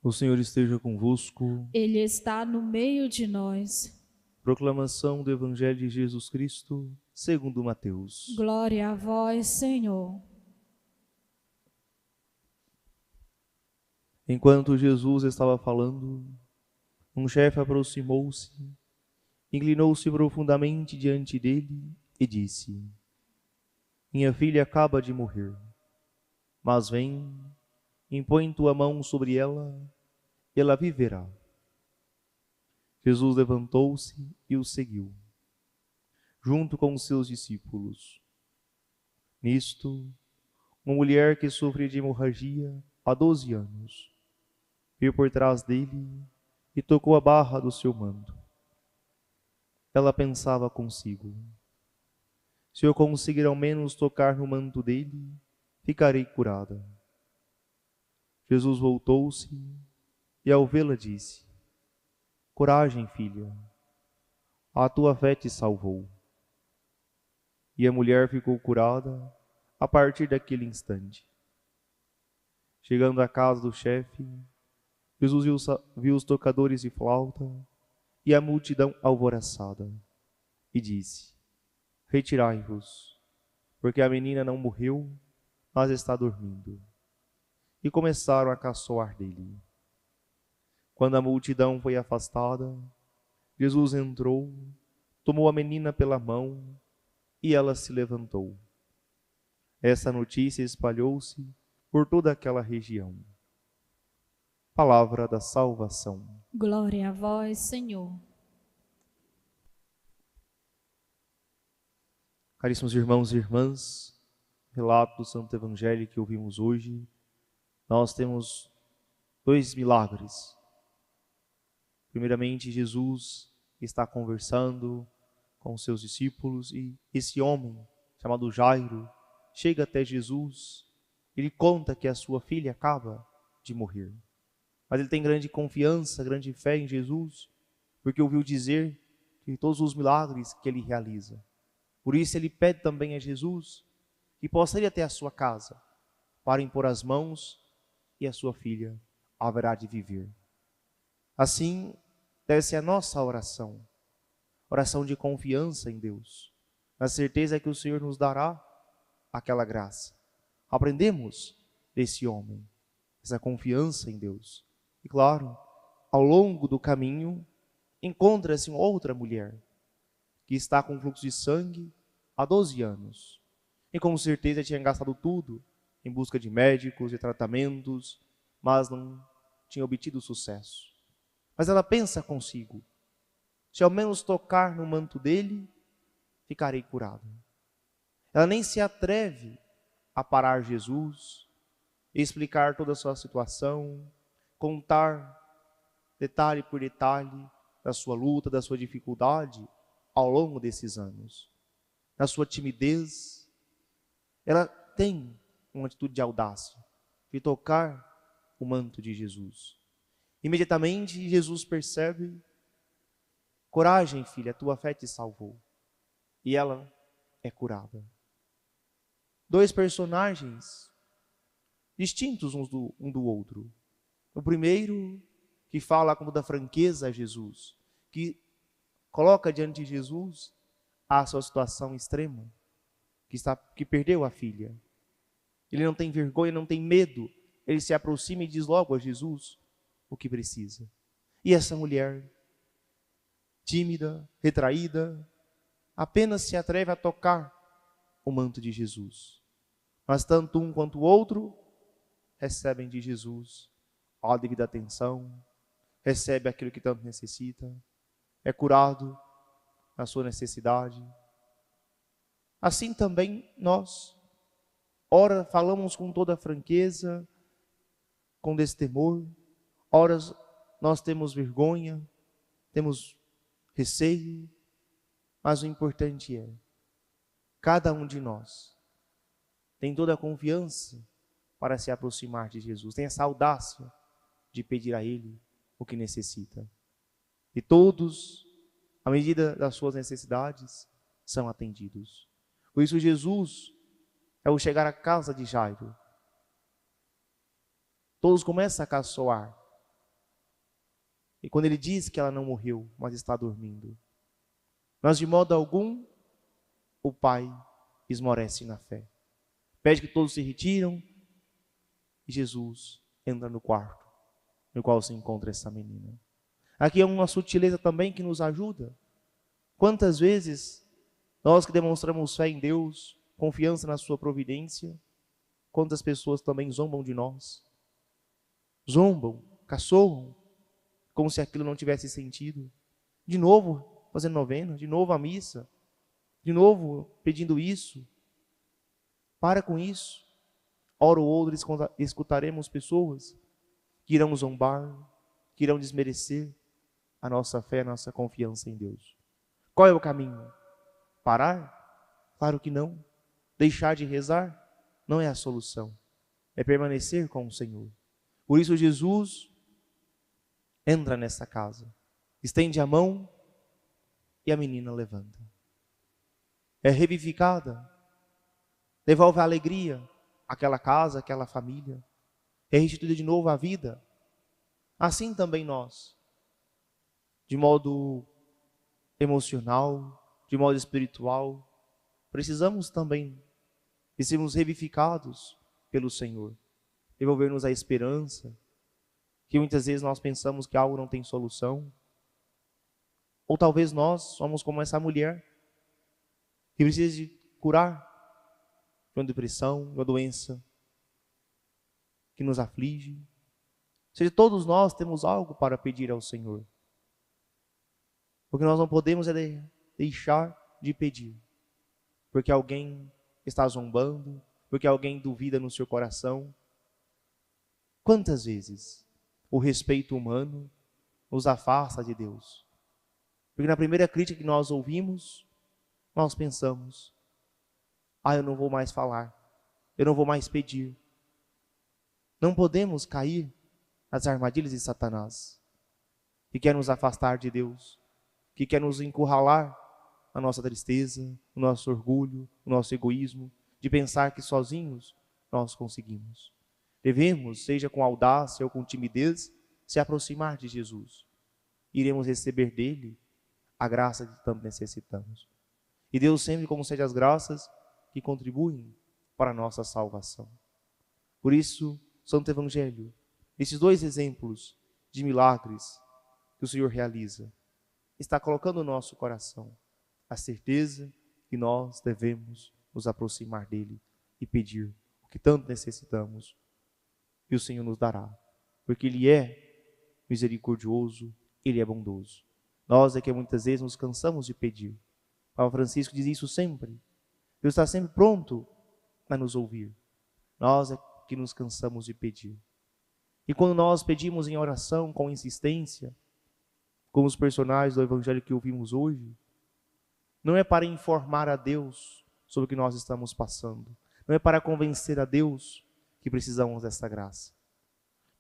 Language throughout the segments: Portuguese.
O Senhor esteja convosco. Ele está no meio de nós. Proclamação do Evangelho de Jesus Cristo, segundo Mateus. Glória a vós, Senhor. Enquanto Jesus estava falando, um chefe aproximou-se, inclinou-se profundamente diante dele e disse: Minha filha acaba de morrer, mas vem, impõe tua mão sobre ela, e ela viverá. Jesus levantou-se e o seguiu, junto com os seus discípulos. Nisto, uma mulher que sofria de hemorragia há 12 anos, veio por trás dele e tocou a barra do seu manto. Ela pensava consigo: se eu conseguir ao menos tocar no manto dele, ficarei curada. Jesus voltou-se e, ao vê-la, disse: Coragem, filha, a tua fé te salvou. E a mulher ficou curada a partir daquele instante. Chegando à casa do chefe, Jesus viu os tocadores de flauta e a multidão alvoroçada, e disse: Retirai-vos, porque a menina não morreu, mas está dormindo. E começaram a caçoar dele. Quando a multidão foi afastada, Jesus entrou, tomou a menina pela mão e ela se levantou. Essa notícia espalhou-se por toda aquela região. Palavra da salvação. Glória a vós, Senhor. Caríssimos irmãos e irmãs, relato do Santo Evangelho que ouvimos hoje, nós temos 2 milagres. Primeiramente, Jesus está conversando com os seus discípulos e esse homem, chamado Jairo, chega até Jesus. Ele conta que a sua filha acaba de morrer. Mas ele tem grande confiança, grande fé em Jesus, porque ouviu dizer de todos os milagres que ele realiza. Por isso ele pede também a Jesus que possa ir até a sua casa para impor as mãos e a sua filha haverá de viver. Assim deve ser a nossa oração, oração de confiança em Deus, na certeza que o Senhor nos dará aquela graça. Aprendemos desse homem, essa confiança em Deus. E claro, ao longo do caminho, encontra-se outra mulher que está com fluxo de sangue há 12 anos. E com certeza tinha gastado tudo em busca de médicos, de tratamentos, mas não tinha obtido sucesso. Mas ela pensa consigo: se ao menos tocar no manto dele, ficarei curada. Ela nem se atreve a parar Jesus, explicar toda a sua situação, contar detalhe por detalhe da sua luta, da sua dificuldade ao longo desses anos. Na sua timidez, ela tem uma atitude de audácia, de tocar o manto de Jesus. Imediatamente Jesus percebe: coragem, filha, a tua fé te salvou. E ela é curada. 2 personagens distintos um do outro. O primeiro, que fala com toda franqueza a Jesus, que coloca diante de Jesus a sua situação extrema, que perdeu a filha. Ele não tem vergonha, não tem medo, ele se aproxima e diz logo a Jesus o que precisa. E essa mulher, tímida, retraída, apenas se atreve a tocar o manto de Jesus. Mas tanto um quanto o outro recebem de Jesus a devida atenção, recebe aquilo que tanto necessita, é curado na sua necessidade. Assim também nós, ora falamos com toda franqueza, com destemor, ora nós temos vergonha, temos receio, mas o importante é, cada um de nós tem toda a confiança para se aproximar de Jesus, tem essa audácia de pedir a Ele o que necessita. E todos, à medida das suas necessidades, são atendidos. Por isso Jesus, ao chegar à casa de Jairo, todos começam a caçoar. E quando ele diz que ela não morreu, mas está dormindo, mas de modo algum o pai esmorece na fé. Pede que todos se retiram e Jesus entra no quarto no qual se encontra essa menina. Aqui é uma sutileza também que nos ajuda. Quantas vezes nós que demonstramos fé em Deus, confiança na sua providência, quantas pessoas também zombam de nós, zombam, caçoam, como se aquilo não tivesse sentido. De novo fazendo novena, de novo a missa, de novo pedindo isso. Para com isso. Hora ou outra escutaremos pessoas que irão zombar, que irão desmerecer a nossa fé, a nossa confiança em Deus. Qual é o caminho? Parar? Claro que não. Deixar de rezar? Não é a solução. É permanecer com o Senhor. Por isso Jesus entra nessa casa, estende a mão e a menina levanta. É revivificada, devolve a alegria àquela casa, àquela família, é restituída de novo a vida. Assim também nós, de modo emocional, de modo espiritual, precisamos também de sermos revivificados pelo Senhor, devolver-nos a esperança, que muitas vezes nós pensamos que algo não tem solução, ou talvez nós somos como essa mulher, que precisa de curar de uma depressão, de uma doença que nos aflige. Ou seja, todos nós temos algo para pedir ao Senhor. O que nós não podemos é deixar de pedir, porque alguém está zombando, porque alguém duvida no seu coração. Quantas vezes o respeito humano nos afasta de Deus? Porque na primeira crítica que nós ouvimos, nós pensamos: eu não vou mais falar, eu não vou mais pedir. Não podemos cair nas armadilhas de Satanás, que quer nos afastar de Deus, que quer nos encurralar na nossa tristeza, no nosso orgulho, no nosso egoísmo, de pensar que sozinhos nós conseguimos. Devemos, seja com audácia ou com timidez, se aproximar de Jesus. Iremos receber dele a graça que tanto necessitamos. E Deus sempre concede as graças que contribuem para a nossa salvação. Por isso, Santo Evangelho, esses dois exemplos de milagres que o Senhor realiza, está colocando no nosso coração a certeza que nós devemos nos aproximar dele e pedir o que tanto necessitamos, e o Senhor nos dará, porque ele é misericordioso, ele é bondoso. Nós é que muitas vezes nos cansamos de pedir. Papa Francisco diz isso sempre. Deus está sempre pronto a nos ouvir. Nós é que nos cansamos de pedir. E quando nós pedimos em oração com insistência, como os personagens do Evangelho que ouvimos hoje, não é para informar a Deus sobre o que nós estamos passando, não é para convencer a Deus que precisamos dessa graça.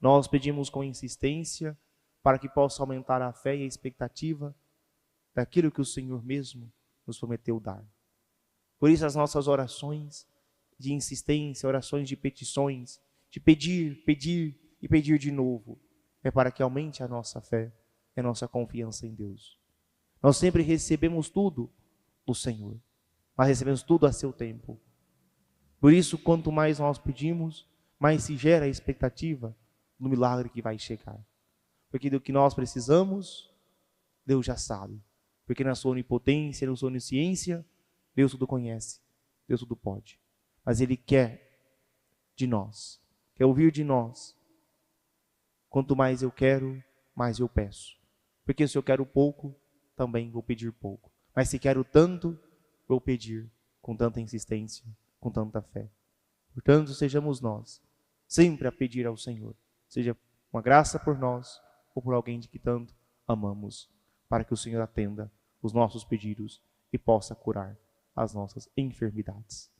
Nós pedimos com insistência para que possa aumentar a fé e a expectativa daquilo que o Senhor mesmo nos prometeu dar. Por isso as nossas orações de insistência, orações de petições, de pedir, pedir e pedir de novo, é para que aumente a nossa fé e a nossa confiança em Deus. Nós sempre recebemos tudo do Senhor, mas recebemos tudo a seu tempo. Por isso, quanto mais nós pedimos, mais se gera a expectativa do milagre que vai chegar. Porque do que nós precisamos, Deus já sabe. Porque na sua onipotência, na sua onisciência, Deus tudo conhece, Deus tudo pode. Mas Ele quer de nós, quer ouvir de nós. Quanto mais eu quero, mais eu peço. Porque se eu quero pouco, também vou pedir pouco. Mas se quero tanto, vou pedir com tanta insistência, com tanta fé. Portanto, sejamos nós sempre a pedir ao Senhor, seja uma graça por nós ou por alguém de que tanto amamos, para que o Senhor atenda os nossos pedidos e possa curar as nossas enfermidades.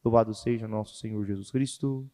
Louvado seja nosso Senhor Jesus Cristo.